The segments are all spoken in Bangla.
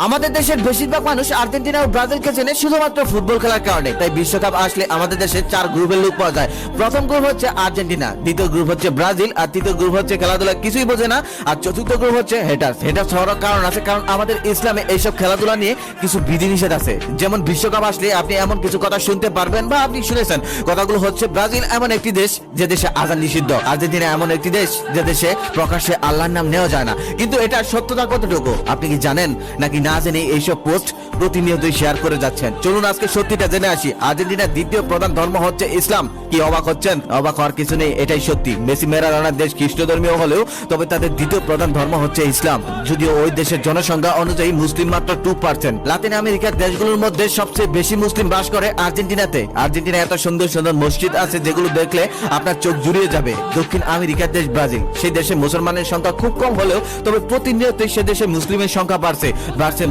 আমাদের দেশের বেশিরভাগ মানুষ আর্জেন্টিনা ও ব্রাজিলকে চেনে শুধুমাত্র ফুটবল খেলার কারণে। তাই বিশ্বকাপ আসলে আমাদের দেশে 4 গ্রুপের লোক পাওয়া যায়। প্রথম গ্রুপ হচ্ছে আর্জেন্টিনা, দ্বিতীয় গ্রুপ হচ্ছে ব্রাজিল, আর তৃতীয় গ্রুপ হচ্ছে খেলাধুলা কিছুই বোঝে না, আর চতুর্থ গ্রুপ হচ্ছে হেটার্স। হেটার্স হওয়ার কারণ আছে, কারণ আমাদের ইসলামে এইসব খেলাধুলা নিয়ে কিছু বিধিনিষেধ আছে। যেমন বিশ্বকাপ আসলে আপনি এমন কিছু কথা শুনতে পারবেন বা আপনি শুনেছেন। কথাগুলো হচ্ছে ব্রাজিল এমন একটি দেশ যে দেশে আযান নিষিদ্ধ, আর্জেন্টিনা এমন একটি দেশ যে দেশে প্রকাশ্যে আল্লাহর নাম নেওয়া যায় না। কিন্তু এটা সত্যতা কতটুকু আপনি কি জানেন, নাকি না জেনে এইসব পোস্ট প্রতিনিয়তই শেয়ার করে যাচ্ছেন? চলুন আজকে সত্যিটা জেনে আসি। আর্জেন্টিনার দ্বিতীয় প্রধান ধর্ম হচ্ছে ইসলাম। কি অবাক হচ্ছেন? অবাক হওয়ার কিছু নেই, এটাই সত্যি। মেসি ম্যারাডোনার দেশ খ্রিস্ট ধর্মীয় হলেও তবে তাদের দ্বিতীয় প্রধান ধর্ম হচ্ছে ইসলাম। যদিও ওই দেশের জনসংখ্যা অনুযায়ী মুসলিম মাত্র 2%। লাতিন আমেরিকার দেশগুলোর মধ্যে সবচেয়ে বেশি মুসলিম বাস করে আর্জেন্টিনাতে। আর্জেন্টিনা এত সুন্দর সুন্দর মসজিদ আছে যেগুলো দেখলে আপনার চোখ জুড়িয়ে যাবে। দক্ষিণ আমেরিকার দেশ ব্রাজিল, সেই দেশে মুসলমানের সংখ্যা খুব কম হলেও তবে প্রতিনিয়তই সে দেশে মুসলিমের সংখ্যা বাড়ছে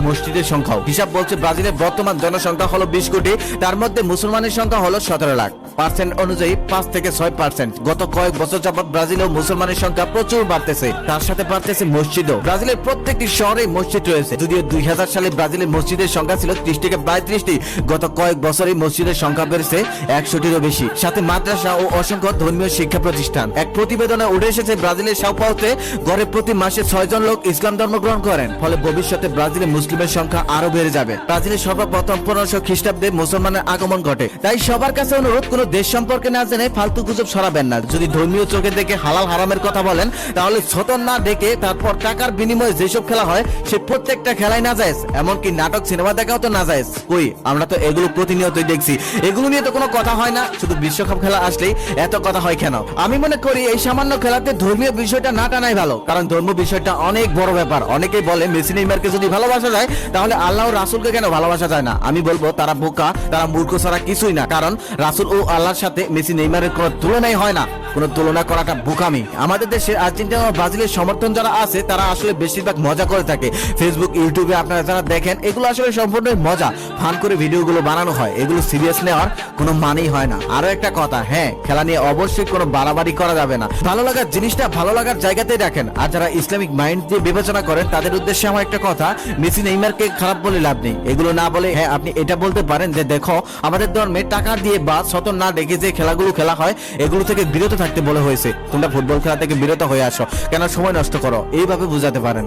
মসজিদের সংখ্যাও। হিসাব বলছে ব্রাজিলের বর্তমান জনসংখ্যা হলো 20 কোটি, তার মধ্যে মুসলমানের সংখ্যা হলো 17 লাখ। পার্সেন্ট অনুযায়ী 5 থেকে 6%। গত কয়েক বছর যাবৎ ব্রাজিলেও মুসলমানের সংখ্যা প্রচুর বাড়তেছে, তার সাথে বাড়তেছে মসজিদও। ব্রাজিলের প্রত্যেকটি শহরে মসজিদ রয়েছে। যদিও 2000 সালে ব্রাজিলের মসজিদের সংখ্যা ছিল 30 থেকে 32টি, গত কয়েক বছরে মসজিদের সংখ্যা বেড়েছে 100টিরও বেশি, সাথে মাদ্রাসা ও অসংখ্য ধর্মীয় শিক্ষা প্রতিষ্ঠান। এক প্রতিবেদনে উঠে এসেছে ব্রাজিলের সাও পাওতে গড়ে প্রতি মাসে 6 জন লোক ইসলাম ধর্ম গ্রহণ করেন। ফলে ভবিষ্যতে ব্রাজিলে মুসলিমের সংখ্যা আরো বেড়ে যাবে। ব্রাজিলের সর্বপ্রথম 1500 খ্রিস্টাব্দে মুসলমানের আগমন ঘটে। তাই সবার কাছে অনুরোধ, কোন দেশ সম্পর্কে না জেনে ফালতু গুজব ছড়াবেন না। যদি ধর্মীয় চোখে দেখে হালাল হারামের কথা বলেন, তাহলে ছতর না দেখে তারপর টাকার বিনিময়ে যেসব খেলা হয় সে প্রত্যেকটা খেলাই নাজায়েজ। এমনকি নাটক সিনেমা দেখাও তো নাজায়েজ। কই, আমরা তো এগুলো প্রতিনিয়তই দেখছি। এগুলো নিয়ে তো কোনো কথা হয় না, শুধু বিশ্বকাপ খেলা আসলেই এত কথা হয় কেন? আমি মনে করি এই সামান্য খেলাতে ধর্মীয় বিষয়টা না টানাই ভালো, কারণ ধর্ম বিষয়টা অনেক বড় ব্যাপার। অনেকেই বলে মেসি নেইমারকে যদি ভালোবাসা যায় তাহলে আল্লাহ ও রাসূলকে কেন ভালোবাসা যায় না? আমি বলবো তারা বোকা, তারা মূর্খ ছাড়া কিছুই না। কারণ রাসূল ও আল্লাহর সাথে মেসি নেইমারের কোনো তুলনাই হয় না। কোনো তুলনা করাটা বোকামি। আমাদের দেশে আর্জেন্টিনা ও ব্রাজিলের সমর্থন যারা আছে তারা আসলে বেশিরভাগ মজা করে থাকে। ফেসবুক, ইউটিউবে আপনারা যারা দেখেন, এগুলো আসলে সম্পূর্ণ মজা, ফান করে ভিডিওগুলো বানানো হয়। এগুলো সিরিয়াস নেওয়ার কোনো মানেই হয় না। আরো একটা কথা, হ্যাঁ, খেলা নিয়ে অবশ্যই কোনো বাড়াবাড়ি করা যাবে না। ভালো লাগার জিনিসটা ভালো লাগার জায়গাতেই রাখেন। আর যারা ইসলামিক মাইন্ড দিয়ে বিবেচনা করেন তাদের উদ্দেশ্যে আমার একটা কথা, মেসি নেইমারকে খারাপ বলে লাভ নেই। এগুলো না বলে হ্যাঁ আপনি এটা বলতে পারেন যে দেখো, আমাদের ধর্মে টাকা দিয়ে বা ছতর না ডেকে যে খেলাগুলো খেলা হয় এগুলো থেকে বিরত থাকতে বলা হয়েছে। তোমরা ফুটবল খেলা থেকে বিরত হয়ে আসো, কেন সময় নষ্ট করো? এইভাবে বুঝাতে পারেন।